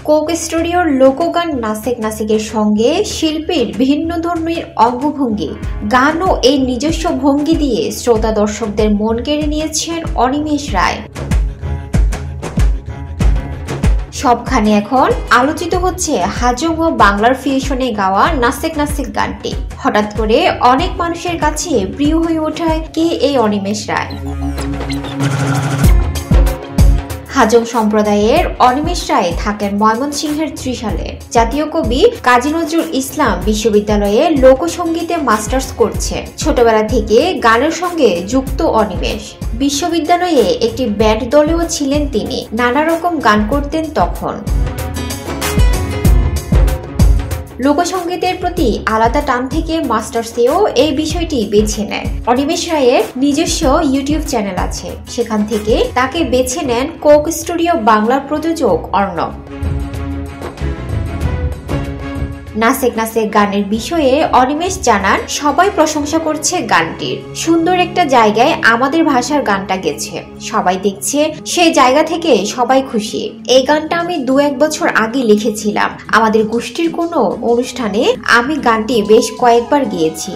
Coke স্টুডিওর লোকগান নাসেক নাসিকের সঙ্গে শিল্পীর ভিন্ন ধর্মীর অঙ্গভঙ্গি, গান ও এই নিজস্ব ভঙ্গি দিয়ে শ্রোতা দর্শকদের মন কেড়ে নিয়েছেন অনিমেষ রায়। সবখানে এখন আলোচিত হচ্ছে হাজং ও বাংলার ফিউশনে গাওয়া নাসেক নাসিক গানটি। হঠাৎ করে অনেক মানুষের কাছে প্রিয় হয়ে ওঠায় কে এই অনিমেষ রায়। হাজং সম্প্রদায়ের অনিমেষ রায় থাকেন ময়মনসিংহের ত্রিশালে। জাতীয় কবি কাজী নজরুল ইসলাম বিশ্ববিদ্যালয়ে লোকসঙ্গীতে মাস্টার্স করছে। ছোটবেলা থেকে গানের সঙ্গে যুক্ত অনিমেষ। বিশ্ববিদ্যালয়ে একটি ব্যান্ড দলেও ছিলেন তিনি। নানা রকম গান করতেন তখন। লোকসঙ্গীতের প্রতি আলাদা টান থেকে মাস্টার্সেও এই বিষয়টি বেছে নেন। অনিমেষ রায়ের নিজস্ব ইউটিউব চ্যানেল আছে, সেখান থেকে তাকে বেছে নেন কোক স্টুডিও বাংলার প্রযোজক অর্ণব। নাসেক নাসেক গানের বিষয়ে অনিমেষ জানান, সবাই প্রশংসা করছে গানটির। সুন্দর একটা জায়গায় আমাদের ভাষার গানটা গেছে, সবাই দেখছে, সেই জায়গা থেকে সবাই খুশি। এই গানটা আমি 2-1 বছর আগে লিখেছিলাম। আমাদের গোষ্ঠীর কোনো অনুষ্ঠানে আমি গানটি বেশ কয়েকবার গেয়েছি।